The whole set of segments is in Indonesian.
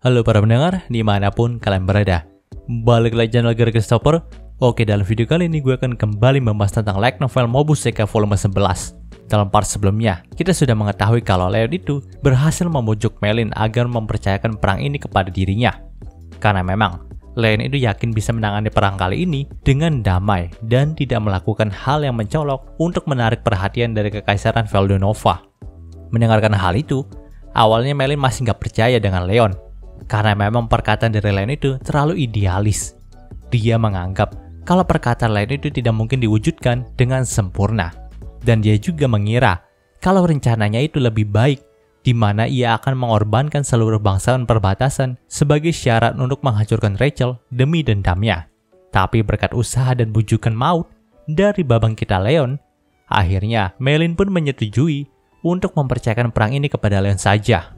Halo para pendengar, dimanapun kalian berada. Balik lagi channel Christopher. Oke, dalam video kali ini gue akan kembali membahas tentang light novel Mobuseka volume 11. Dalam part sebelumnya, kita sudah mengetahui kalau Leon itu berhasil membujuk Melin agar mempercayakan perang ini kepada dirinya. Karena memang, Leon itu yakin bisa menangani perang kali ini dengan damai dan tidak melakukan hal yang mencolok untuk menarik perhatian dari Kekaisaran Veldonova. Mendengarkan hal itu, awalnya Melin masih nggak percaya dengan Leon. Karena memang perkataan dari Leon itu terlalu idealis. Dia menganggap kalau perkataan Leon itu tidak mungkin diwujudkan dengan sempurna. Dan dia juga mengira kalau rencananya itu lebih baik, di mana ia akan mengorbankan seluruh bangsawan perbatasan sebagai syarat untuk menghancurkan Rachel demi dendamnya. Tapi berkat usaha dan bujukan maut dari babang kita Leon, akhirnya Melin pun menyetujui untuk mempercayakan perang ini kepada Leon saja.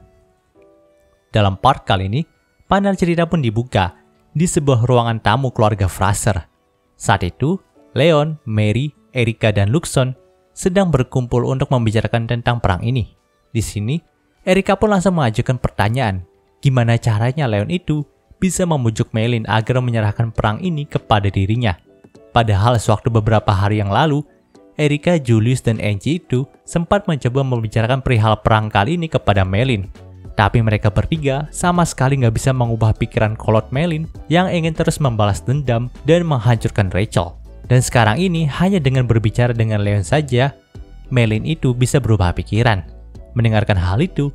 Dalam part kali ini, panel cerita pun dibuka di sebuah ruangan tamu keluarga Fraser. Saat itu, Leon, Mary, Erika, dan Luxon sedang berkumpul untuk membicarakan tentang perang ini. Di sini, Erika pun langsung mengajukan pertanyaan, gimana caranya Leon itu bisa membujuk Melin agar menyerahkan perang ini kepada dirinya. Padahal sewaktu beberapa hari yang lalu, Erika, Julius, dan Angie itu sempat mencoba membicarakan perihal perang kali ini kepada Melin. Tapi mereka bertiga sama sekali nggak bisa mengubah pikiran kolot Melin yang ingin terus membalas dendam dan menghancurkan Rachel. Dan sekarang ini hanya dengan berbicara dengan Leon saja, Melin itu bisa berubah pikiran. Mendengarkan hal itu,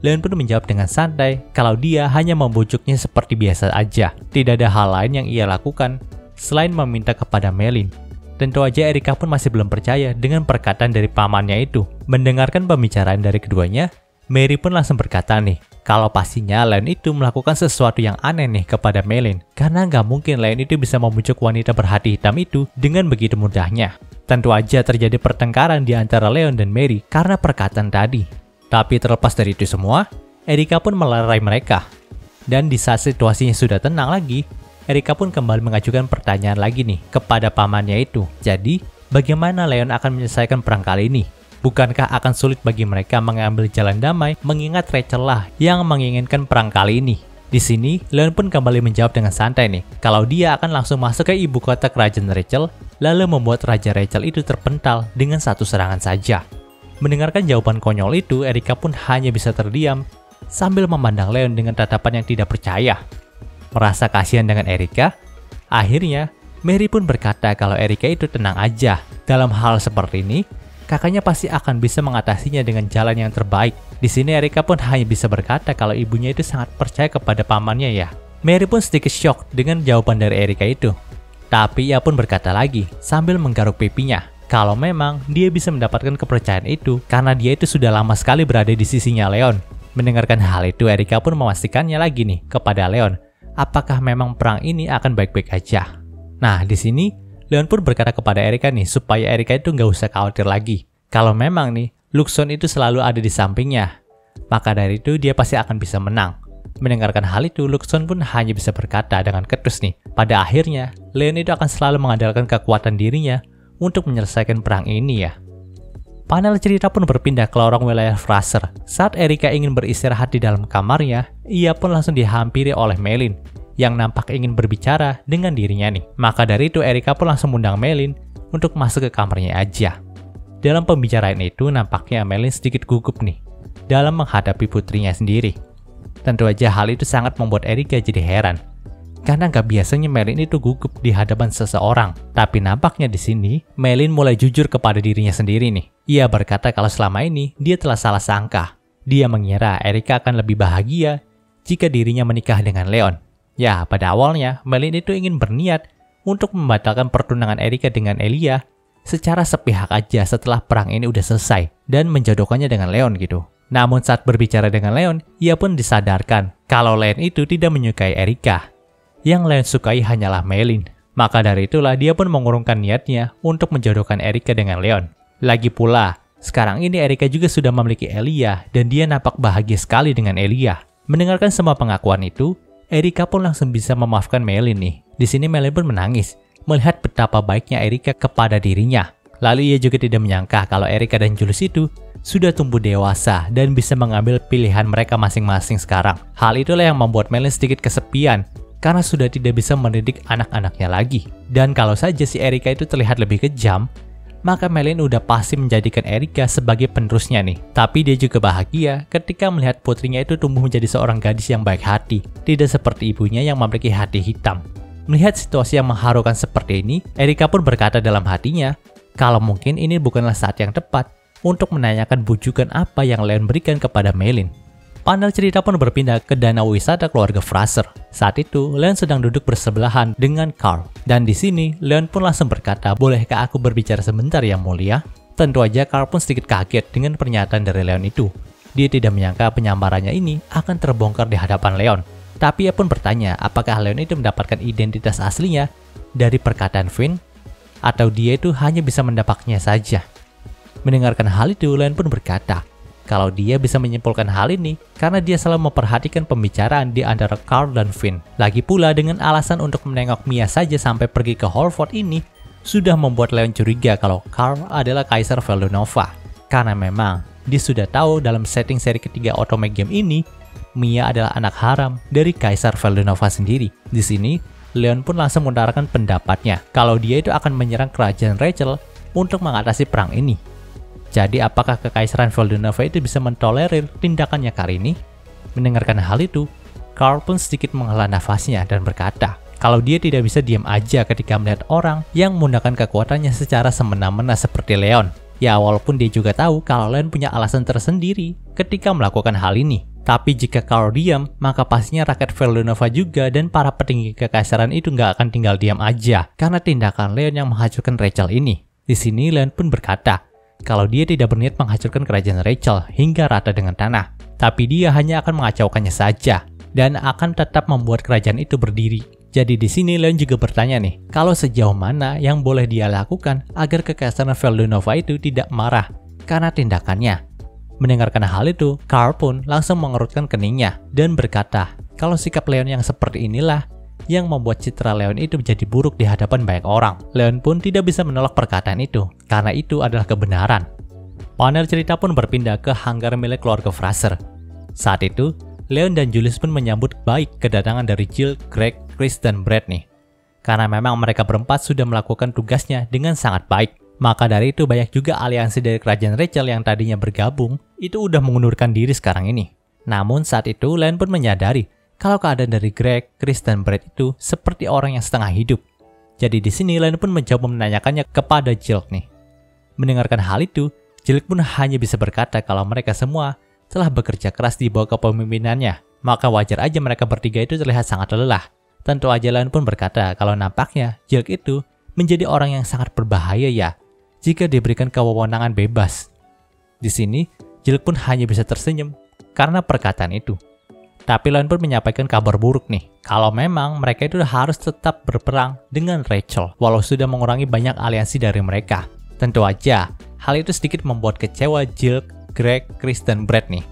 Leon pun menjawab dengan santai kalau dia hanya membujuknya seperti biasa aja. Tidak ada hal lain yang ia lakukan selain meminta kepada Melin. Tentu aja Erika pun masih belum percaya dengan perkataan dari pamannya itu. Mendengarkan pembicaraan dari keduanya, Mary pun langsung berkata nih, kalau pastinya Leon itu melakukan sesuatu yang aneh nih kepada Melin. Karena nggak mungkin Leon itu bisa membujuk wanita berhati hitam itu dengan begitu mudahnya. Tentu aja terjadi pertengkaran di antara Leon dan Mary karena perkataan tadi. Tapi terlepas dari itu semua, Erika pun melerai mereka. Dan di saat situasinya sudah tenang lagi, Erika pun kembali mengajukan pertanyaan lagi nih kepada pamannya itu. Jadi, bagaimana Leon akan menyelesaikan perang kali ini? Bukankah akan sulit bagi mereka mengambil jalan damai mengingat Rachel lah yang menginginkan perang kali ini? Di sini, Leon pun kembali menjawab dengan santai nih, kalau dia akan langsung masuk ke ibu kota kerajaan Rachel, lalu membuat Raja Rachel itu terpental dengan satu serangan saja. Mendengarkan jawaban konyol itu, Erika pun hanya bisa terdiam sambil memandang Leon dengan tatapan yang tidak percaya. Merasa kasihan dengan Erika, akhirnya Mary pun berkata kalau Erika itu tenang aja. Dalam hal seperti ini, kakaknya pasti akan bisa mengatasinya dengan jalan yang terbaik. Di sini Erika pun hanya bisa berkata kalau ibunya itu sangat percaya kepada pamannya ya. Mary pun sedikit shock dengan jawaban dari Erika itu. Tapi ia pun berkata lagi sambil menggaruk pipinya kalau memang dia bisa mendapatkan kepercayaan itu karena dia itu sudah lama sekali berada di sisinya Leon. Mendengarkan hal itu, Erika pun memastikannya lagi nih kepada Leon, apakah memang perang ini akan baik-baik aja. Nah, di sini Leon pun berkata kepada Erika nih supaya Erika itu nggak usah khawatir lagi. Kalau memang nih Luxon itu selalu ada di sampingnya, maka dari itu dia pasti akan bisa menang. Mendengarkan hal itu, Luxon pun hanya bisa berkata dengan ketus nih. Pada akhirnya, Leon itu akan selalu mengandalkan kekuatan dirinya untuk menyelesaikan perang ini ya. Panel cerita pun berpindah ke lorong wilayah Fraser. Saat Erika ingin beristirahat di dalam kamarnya, ia pun langsung dihampiri oleh Melin yang nampak ingin berbicara dengan dirinya nih. Maka dari itu Erika pun langsung mengundang Melin untuk masuk ke kamarnya aja. Dalam pembicaraan itu nampaknya Melin sedikit gugup nih dalam menghadapi putrinya sendiri. Tentu aja hal itu sangat membuat Erika jadi heran. Karena nggak biasanya Melin itu gugup di hadapan seseorang. Tapi nampaknya di sini Melin mulai jujur kepada dirinya sendiri nih. Ia berkata kalau selama ini dia telah salah sangka. Dia mengira Erika akan lebih bahagia jika dirinya menikah dengan Leon. Ya, pada awalnya, Melin itu ingin berniat untuk membatalkan pertunangan Erika dengan Elia secara sepihak aja setelah perang ini udah selesai dan menjodohkannya dengan Leon gitu. Namun saat berbicara dengan Leon, ia pun disadarkan kalau Leon itu tidak menyukai Erika. Yang Leon sukai hanyalah Melin. Maka dari itulah dia pun mengurungkan niatnya untuk menjodohkan Erika dengan Leon. Lagi pula, sekarang ini Erika juga sudah memiliki Elia dan dia nampak bahagia sekali dengan Elia. Mendengarkan semua pengakuan itu, Erika pun langsung bisa memaafkan Melin nih. Di sini Melin pun menangis melihat betapa baiknya Erika kepada dirinya. Lalu ia juga tidak menyangka kalau Erika dan Julius itu sudah tumbuh dewasa dan bisa mengambil pilihan mereka masing-masing sekarang. Hal itulah yang membuat Maylin sedikit kesepian karena sudah tidak bisa mendidik anak-anaknya lagi. Dan kalau saja si Erika itu terlihat lebih kejam, maka Maylin udah pasti menjadikan Erika sebagai penerusnya nih. Tapi dia juga bahagia ketika melihat putrinya itu tumbuh menjadi seorang gadis yang baik hati, tidak seperti ibunya yang memiliki hati hitam. Melihat situasi yang mengharukan seperti ini, Erika pun berkata dalam hatinya, kalau mungkin ini bukanlah saat yang tepat untuk menanyakan bujukan apa yang Leon berikan kepada Maylin. Panel cerita pun berpindah ke danau wisata keluarga Fraser. Saat itu, Leon sedang duduk bersebelahan dengan Carl. Dan di sini, Leon pun langsung berkata, bolehkah aku berbicara sebentar yang mulia? Tentu aja Carl pun sedikit kaget dengan pernyataan dari Leon itu. Dia tidak menyangka penyamarannya ini akan terbongkar di hadapan Leon. Tapi ia pun bertanya, apakah Leon itu mendapatkan identitas aslinya dari perkataan Finn? Atau dia itu hanya bisa mendapatnya saja? Mendengarkan hal itu, Leon pun berkata, kalau dia bisa menyimpulkan hal ini karena dia selalu memperhatikan pembicaraan di antara Carl dan Finn. Lagi pula dengan alasan untuk menengok Mia saja sampai pergi ke Holford ini sudah membuat Leon curiga kalau Carl adalah Kaisar Veldonova. Karena memang dia sudah tahu dalam setting seri ketiga Otome Game ini, Mia adalah anak haram dari Kaisar Veldonova sendiri. Di sini, Leon pun langsung mengutarakan pendapatnya kalau dia itu akan menyerang kerajaan Rachel untuk mengatasi perang ini. Jadi apakah Kekaisaran Veldonova itu bisa mentolerir tindakannya kali ini? Mendengarkan hal itu, Carl pun sedikit menghela nafasnya dan berkata, kalau dia tidak bisa diam aja ketika melihat orang yang menggunakan kekuatannya secara semena-mena seperti Leon. Ya walaupun dia juga tahu kalau Leon punya alasan tersendiri ketika melakukan hal ini. Tapi jika Carl diam, maka pastinya rakyat Veldonova juga dan para petinggi kekaisaran itu nggak akan tinggal diam aja karena tindakan Leon yang menghancurkan Rachel ini. Di sini Leon pun berkata, kalau dia tidak berniat menghancurkan kerajaan Rachel hingga rata dengan tanah, tapi dia hanya akan mengacaukannya saja dan akan tetap membuat kerajaan itu berdiri. Jadi di sini Leon juga bertanya nih, kalau sejauh mana yang boleh dia lakukan agar kekaisaran Veldonova itu tidak marah karena tindakannya. Mendengarkan hal itu, Carl pun langsung mengerutkan keningnya dan berkata, kalau sikap Leon yang seperti inilah yang membuat citra Leon itu menjadi buruk di hadapan banyak orang. Leon pun tidak bisa menolak perkataan itu, karena itu adalah kebenaran. Panel cerita pun berpindah ke hanggar milik keluarga Fraser. Saat itu, Leon dan Julius pun menyambut baik kedatangan dari Jill, Greg, Chris, dan Brad nih. Karena memang mereka berempat sudah melakukan tugasnya dengan sangat baik. Maka dari itu banyak juga aliansi dari kerajaan Rachel yang tadinya bergabung, itu udah mengundurkan diri sekarang ini. Namun saat itu, Leon pun menyadari kalau keadaan dari Greg, Chris, dan Brad itu seperti orang yang setengah hidup. Jadi di sini Leon pun mencoba menanyakannya kepada Jill nih. Mendengarkan hal itu, Jill pun hanya bisa berkata kalau mereka semua telah bekerja keras di bawah kepemimpinannya. Maka wajar aja mereka bertiga itu terlihat sangat lelah. Tentu aja Leon pun berkata kalau nampaknya Jill itu menjadi orang yang sangat berbahaya ya jika diberikan kewenangan bebas. Di sini, Jill pun hanya bisa tersenyum karena perkataan itu. Tapi Leon pun menyampaikan kabar buruk nih, kalau memang mereka itu harus tetap berperang dengan Rachel, walau sudah mengurangi banyak aliansi dari mereka. Tentu aja, hal itu sedikit membuat kecewa Jill, Greg, Chris, dan Brad nih.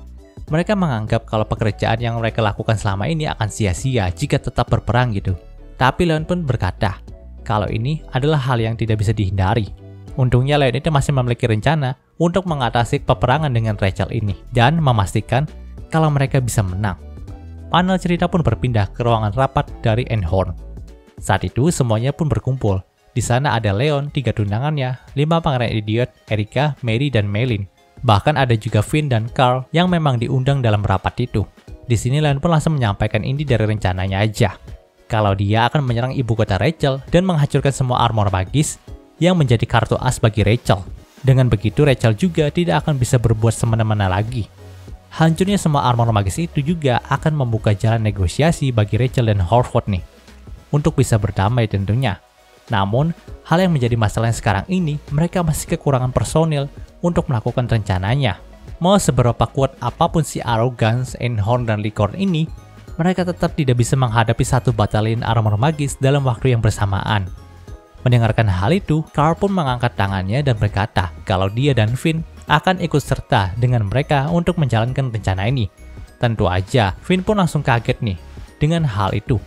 Mereka menganggap kalau pekerjaan yang mereka lakukan selama ini akan sia-sia jika tetap berperang gitu. Tapi Leon pun berkata, kalau ini adalah hal yang tidak bisa dihindari. Untungnya Leon itu masih memiliki rencana untuk mengatasi peperangan dengan Rachel ini, dan memastikan kalau mereka bisa menang. Panel cerita pun berpindah ke ruangan rapat dari Einhorn. Saat itu semuanya pun berkumpul. Di sana ada Leon, 3 tunangannya, 5 pangeran idiot, Erika, Mary, dan Maylin. Bahkan ada juga Finn dan Carl yang memang diundang dalam rapat itu. Di sini Leon pun langsung menyampaikan ini dari rencananya aja. Kalau dia akan menyerang ibu kota Rachel dan menghancurkan semua armor magis yang menjadi kartu as bagi Rachel. Dengan begitu Rachel juga tidak akan bisa berbuat semena-mena lagi. Hancurnya semua armor magis itu juga akan membuka jalan negosiasi bagi Rachel dan Holford nih, untuk bisa berdamai tentunya. Namun, hal yang menjadi masalah sekarang ini, mereka masih kekurangan personil untuk melakukan rencananya. Mau seberapa kuat apapun si Arrogance, Einhorn, dan Licorn ini, mereka tetap tidak bisa menghadapi satu batalion armor magis dalam waktu yang bersamaan. Mendengarkan hal itu, Carl pun mengangkat tangannya dan berkata kalau dia dan Finn akan ikut serta dengan mereka untuk menjalankan rencana ini. Tentu aja, Finn pun langsung kaget nih dengan hal itu.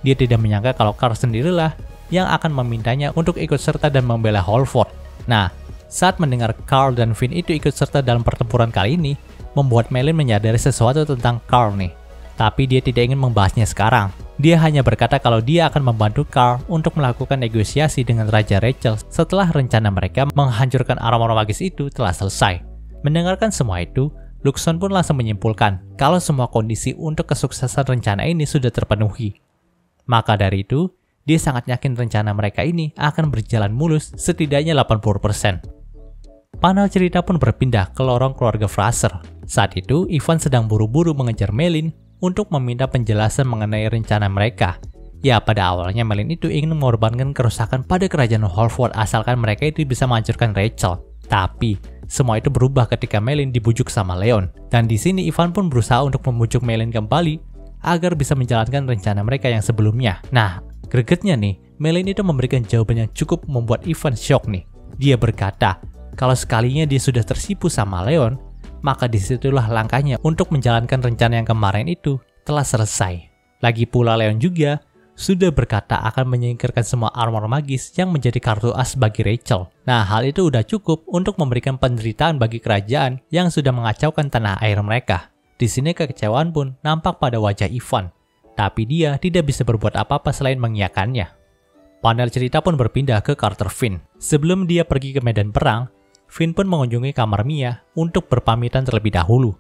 Dia tidak menyangka kalau Carl sendirilah yang akan memintanya untuk ikut serta dan membela Holford. Nah, Saat mendengar Carl dan Finn itu ikut serta dalam pertempuran kali ini, membuat Malin menyadari sesuatu tentang Carl nih. Tapi dia tidak ingin membahasnya sekarang. Dia hanya berkata kalau dia akan membantu Carl untuk melakukan negosiasi dengan Raja Rachel setelah rencana mereka menghancurkan armor magis itu telah selesai. Mendengarkan semua itu, Luxon pun langsung menyimpulkan kalau semua kondisi untuk kesuksesan rencana ini sudah terpenuhi. Maka dari itu, dia sangat yakin rencana mereka ini akan berjalan mulus setidaknya 80%. Panel cerita pun berpindah ke lorong keluarga Fraser. Saat itu, Ivan sedang buru-buru mengejar Malin untuk meminta penjelasan mengenai rencana mereka. Ya, pada awalnya Malin itu ingin mengorbankan kerusakan pada kerajaan Holford asalkan mereka itu bisa menghancurkan Rachel. Tapi, semua itu berubah ketika Malin dibujuk sama Leon. Dan di sini Ivan pun berusaha untuk membujuk Malin kembali agar bisa menjalankan rencana mereka yang sebelumnya. Nah, gregetnya nih, Malin itu memberikan jawaban yang cukup membuat Ivan shock nih. Dia berkata, kalau sekalinya dia sudah tersipu sama Leon, maka disitulah langkahnya untuk menjalankan rencana yang kemarin itu telah selesai. Lagi pula Leon juga sudah berkata akan menyingkirkan semua armor magis yang menjadi kartu as bagi Rachel. Nah, hal itu udah cukup untuk memberikan penderitaan bagi kerajaan yang sudah mengacaukan tanah air mereka. Di sini kekecewaan pun nampak pada wajah Ivan, tapi dia tidak bisa berbuat apa-apa selain mengiyakannya. Panel cerita pun berpindah ke Carter Finn. Sebelum dia pergi ke medan perang, Finn pun mengunjungi kamar Mia untuk berpamitan terlebih dahulu.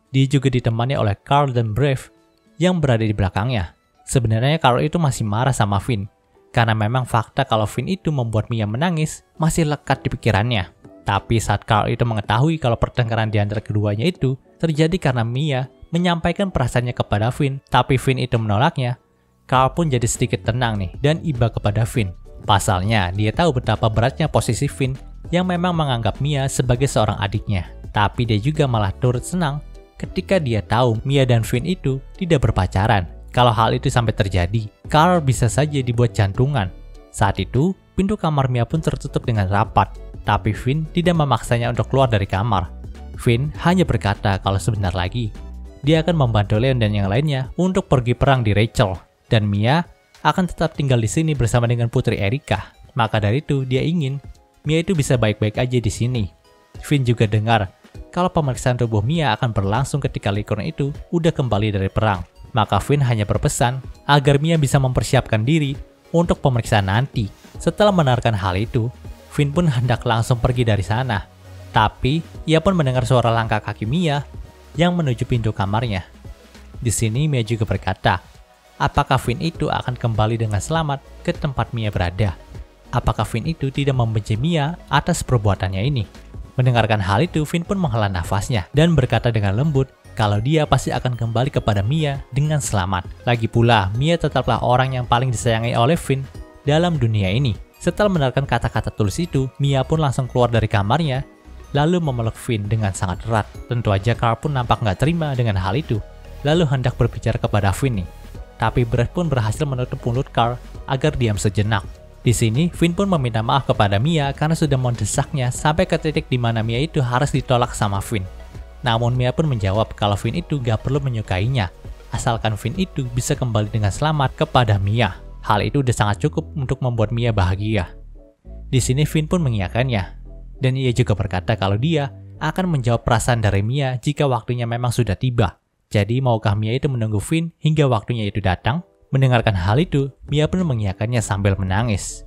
Dia juga ditemani oleh Carl dan Brave yang berada di belakangnya. Sebenarnya Carl itu masih marah sama Finn, karena memang fakta kalau Finn itu membuat Mia menangis masih lekat di pikirannya. Tapi saat Carl itu mengetahui kalau pertengkaran di antara keduanya itu terjadi karena Mia menyampaikan perasaannya kepada Finn, tapi Finn itu menolaknya, Carl pun jadi sedikit tenang nih dan iba kepada Finn. Pasalnya, dia tahu betapa beratnya posisi Finn yang memang menganggap Mia sebagai seorang adiknya. Tapi dia juga malah turut senang ketika dia tahu Mia dan Finn itu tidak berpacaran. Kalau hal itu sampai terjadi, Carl bisa saja dibuat jantungan. Saat itu, pintu kamar Mia pun tertutup dengan rapat, tapi Finn tidak memaksanya untuk keluar dari kamar. Finn hanya berkata kalau sebentar lagi, dia akan membantu Leon dan yang lainnya untuk pergi perang di Rachel, dan Mia akan tetap tinggal di sini bersama dengan putri Erika. Maka dari itu, dia ingin Mia itu bisa baik-baik aja di sini. Finn juga dengar kalau pemeriksaan tubuh Mia akan berlangsung ketika Lycorn itu udah kembali dari perang. Maka Finn hanya berpesan agar Mia bisa mempersiapkan diri untuk pemeriksaan nanti. Setelah mendengarkan hal itu, Finn pun hendak langsung pergi dari sana. Tapi, ia pun mendengar suara langkah kaki Mia yang menuju pintu kamarnya. Di sini Mia juga berkata, apakah Finn itu akan kembali dengan selamat ke tempat Mia berada? Apakah Finn itu tidak membenci Mia atas perbuatannya ini? Mendengarkan hal itu, Finn pun menghela nafasnya dan berkata dengan lembut kalau dia pasti akan kembali kepada Mia dengan selamat. Lagi pula, Mia tetaplah orang yang paling disayangi oleh Finn dalam dunia ini. Setelah mendengarkan kata-kata tulis itu, Mia pun langsung keluar dari kamarnya, lalu memeluk Finn dengan sangat erat. Tentu aja Carl pun nampak nggak terima dengan hal itu, lalu hendak berbicara kepada Finn nih. Tapi Brad pun berhasil menutup mulut Carl agar diam sejenak. Di sini, Finn pun meminta maaf kepada Mia karena sudah mendesaknya sampai ke titik di mana Mia itu harus ditolak sama Finn. Namun Mia pun menjawab kalau Finn itu gak perlu menyukainya, asalkan Finn itu bisa kembali dengan selamat kepada Mia. Hal itu udah sangat cukup untuk membuat Mia bahagia. Di sini Finn pun mengiyakannya, dan ia juga berkata kalau dia akan menjawab perasaan dari Mia jika waktunya memang sudah tiba. Jadi maukah Mia itu menunggu Finn hingga waktunya itu datang? Mendengarkan hal itu, Mia pun mengiyakannya sambil menangis.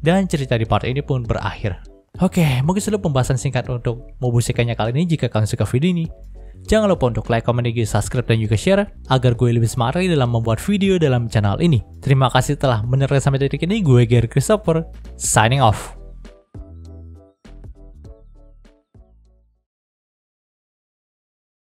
Dan cerita di part ini pun berakhir. Oke, mungkin sudah pembahasan singkat untuk Mobusekanya kali ini. Jika kalian suka video ini, jangan lupa untuk like, komen, subscribe, dan juga share agar gue lebih semangat dalam membuat video dalam channel ini. Terima kasih telah mendengarkan sampai detik ini. Gue Gary Christopher, signing off.